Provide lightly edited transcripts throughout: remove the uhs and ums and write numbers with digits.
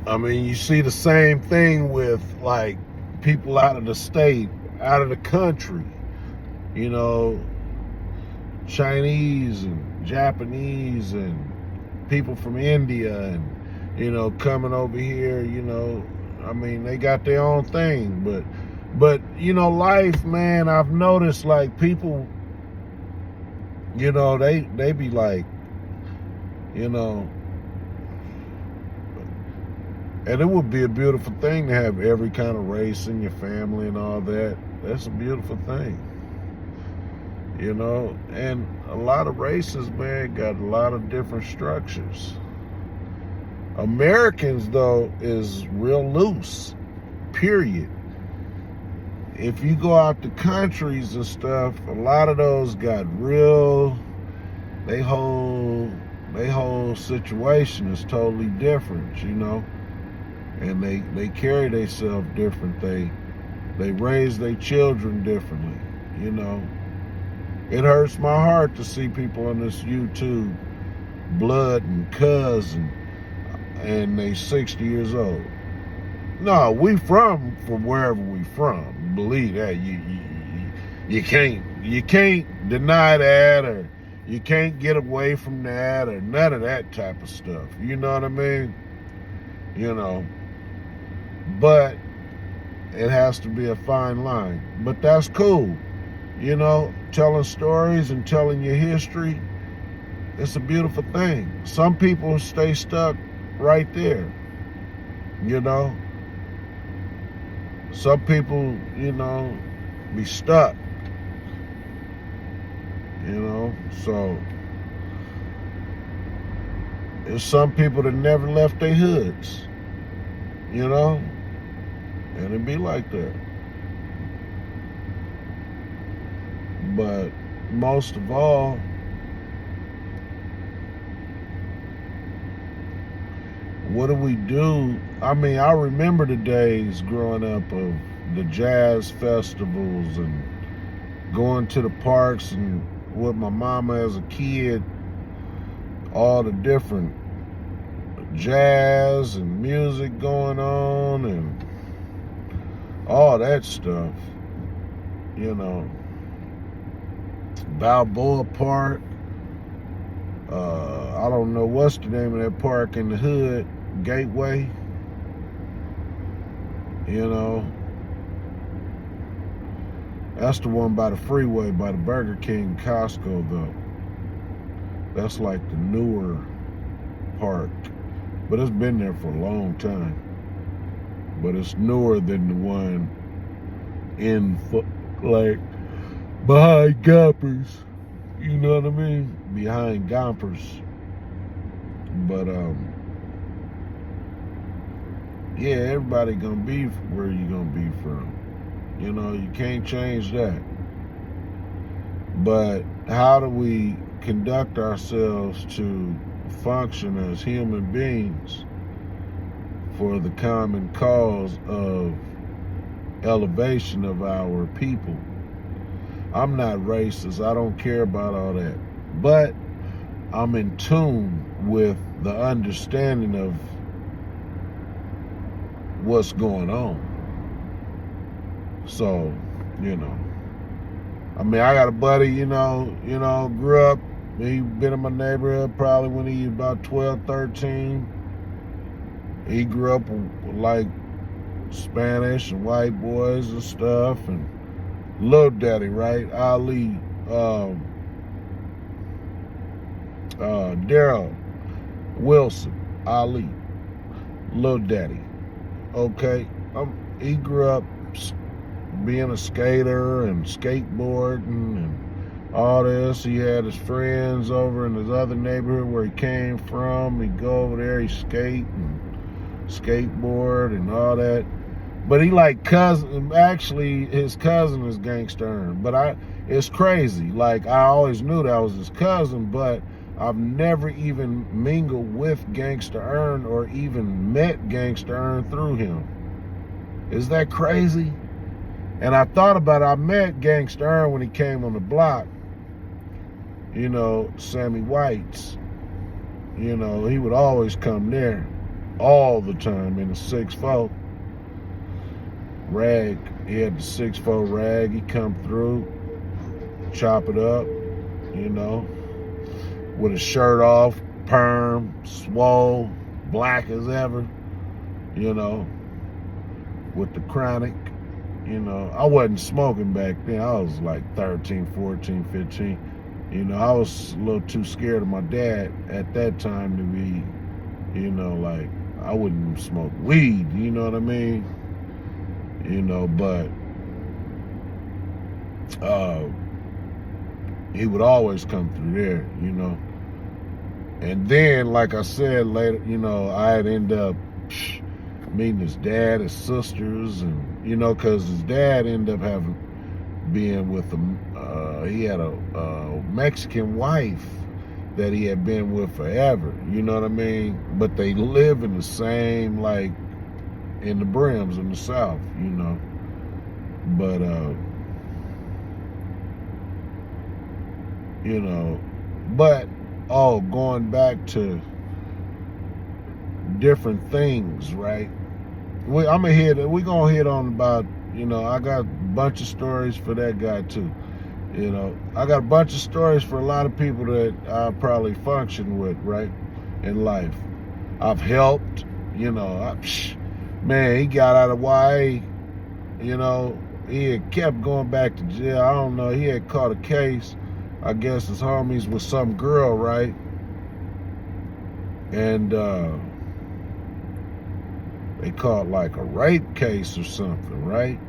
I mean, you see the same thing with like people out of the state, out of the country, you know, Chinese and Japanese and people from India and, coming over here, I mean, they got their own thing, but, life, man, I've noticed like people, they be like, you know, and it would be a beautiful thing to have every kind of race in your family and all that. That's a beautiful thing. And a lot of races, man, got a lot of different structures. Americans, though, is real loose, period. If you go out to countries and stuff, a lot of those got real, they whole situation is totally different, and they carry themselves different. They raise their children differently, It hurts my heart to see people on this YouTube, blood and cousin, and they 60 years old. No, we from wherever we from. Believe that. You can't deny that, or you can't get away from that, or none of that type of stuff. You know what I mean? But it has to be a fine line. But that's cool. Telling stories and telling your history, it's a beautiful thing. Some people stay stuck right there, Some people, be stuck, So there's some people that never left their hoods, and it be like that. But most of all, what do we do? I mean, I remember the days growing up of the jazz festivals and going to the parks and with my mama as a kid, all the different jazz and music going on and all that stuff, Balboa Park. I don't know what's the name of that park in the hood, Gateway. That's the one by the freeway, by the Burger King, Costco, though. That's like the newer park, but it's been there for a long time. But it's newer than the one in like behind Gompers, you know what I mean? Behind Gompers. But yeah, everybody gonna be where you gonna be from. You can't change that. But how do we conduct ourselves to function as human beings for the common cause of elevation of our people? I'm not racist. I don't care about all that. But I'm in tune with the understanding of what's going on. So, I mean, I got a buddy, grew up, he been in my neighborhood probably when he was about 12, 13. He grew up with like Spanish and white boys and stuff, and Lil Daddy, right? Ali, Daryl Wilson, Ali, Lil Daddy. Okay, he grew up being a skater and skateboarding and all this. He had his friends over in his other neighborhood where he came from. He'd go over there, he'd skate and skateboard and all that. But he like actually his cousin is Gangsta Earn. But it's crazy. Like, I always knew that was his cousin, but I've never even mingled with Gangsta Earn or even met Gangsta Earn through him. Is that crazy? And I thought about it. I met Gangsta Earn when he came on the block. Sammy White's. He would always come there. all the time in a 6'4" rag. He had the 6'4" rag. He come through, chop it up, you know, with his shirt off, perm, swole, black as ever, you know, with the chronic. You know, I wasn't smoking back then. I was like 13, 14, 15. You know, I was a little too scared of my dad at that time to be, you know, like, I wouldn't smoke weed, you know what I mean? You know, but he would always come through there, you know. And then, like I said later, you know, I'd end up meeting his dad, his sisters, and, you know, because his dad ended up being with him. He had a Mexican wife that he had been with forever, you know what I mean? But they live in the same, like, in the Brims in the South, you know. But, you know, but, going back to different things, right? We're gonna hit on about, you know, I got a bunch of stories for that guy too. You know, I got a bunch of stories for a lot of people that I probably function with, right, in life. I've helped, you know, man, he got out of YA, you know, he had kept going back to jail. I don't know, he had caught a case, I guess his homies with some girl, right? And they caught like a rape case or something, right?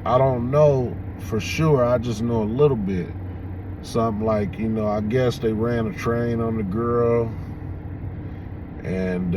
I don't know for sure. I just know a little bit. Something like, you know, I guess they ran a train on the girl, and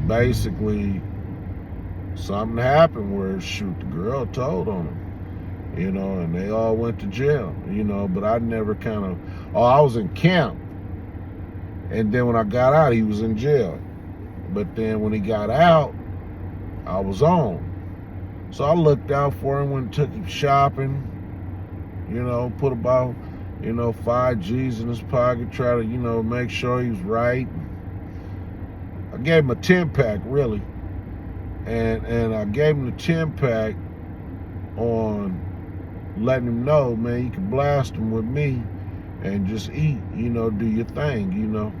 basically something happened where, shoot, the girl told on him, you know, and they all went to jail, you know. But I never I was in camp, and then when I got out, he was in jail. But then when he got out, I was on. So I looked out for him, went and took him shopping, you know, put about, you know, 5 G's in his pocket, try to, you know, make sure he was right. I gave him a 10-pack, really. And I gave him the 10-pack on letting him know, man, you can blast him with me and just eat, you know, do your thing, you know.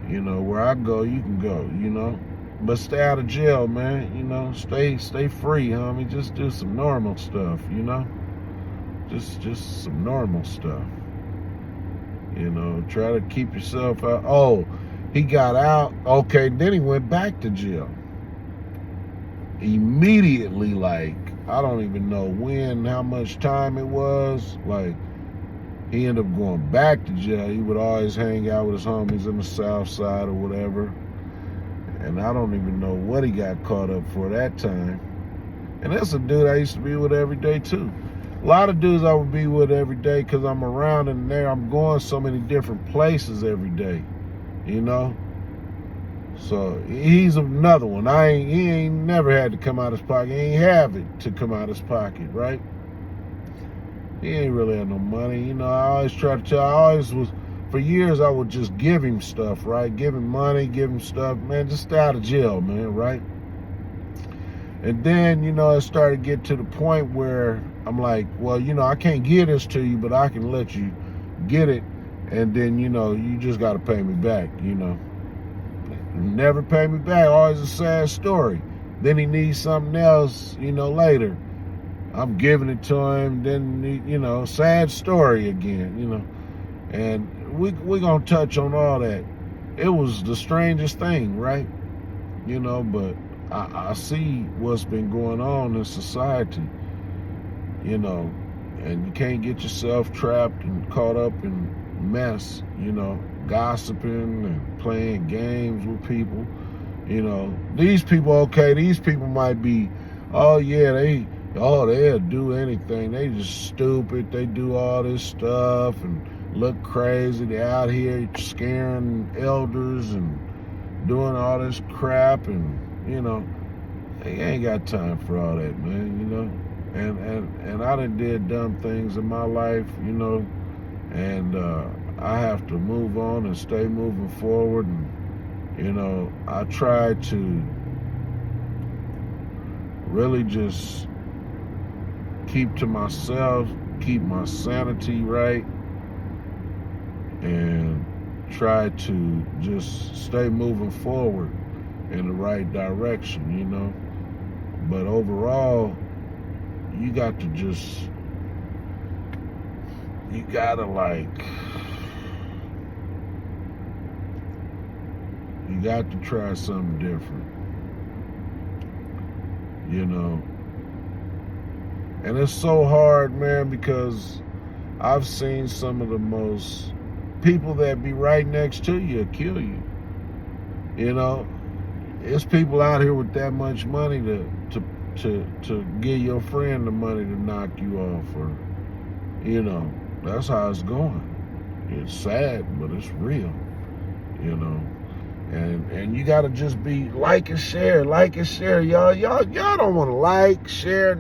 You know, where I go, you can go, you know. But stay out of jail, man, you know. Stay free, homie. Just do some normal stuff, you know. Just some normal stuff. You know, try to keep yourself out. Oh, he got out. Okay, then he went back to jail. Immediately, like, I don't even know when, how much time it was. Like, he ended up going back to jail. He would always hang out with his homies in the South Side or whatever. And I don't even know what he got caught up for that time. And that's a dude I used to be with every day too. A lot of dudes I would be with every day because I'm around and there. I'm going so many different places every day, you know? So he's another one. He ain't never had to come out his pocket. He ain't have it to come out his pocket, right? He ain't really had no money. You know, for years I would just give him stuff, right? Give him money, give him stuff. Man, just stay out of jail, man, right? And then, you know, it started to get to the point where I'm like, well, you know, I can't give this to you, but I can let you get it. And then, you know, you just got to pay me back, you know. Never pay me back. Always a sad story. Then he needs something else, you know, later. I'm giving it to him, then, you know, sad story again, you know. And we're going to touch on all that. It was the strangest thing, right? You know, but I see what's been going on in society, you know, and you can't get yourself trapped and caught up in mess, you know, gossiping and playing games with people, you know. These people might be, oh yeah, they'll do anything. They just stupid. They do all this stuff and look crazy. They're out here scaring elders and doing all this crap, and, you know, they ain't got time for all that, man, you know. And I done did dumb things in my life, you know, and I have to move on and stay moving forward and You know, I try to really just keep to myself, keep my sanity right, and try to just stay moving forward in the right direction, you know. But overall, you got to just, you gotta you got to try something different, you know. And it's so hard, man, because I've seen some of the most people that be right next to you kill you. You know, it's people out here with that much money to give your friend the money to knock you off, or you know, that's how it's going. It's sad, but it's real. You know, and you got to just be like and share, y'all. Y'all don't want to like, share.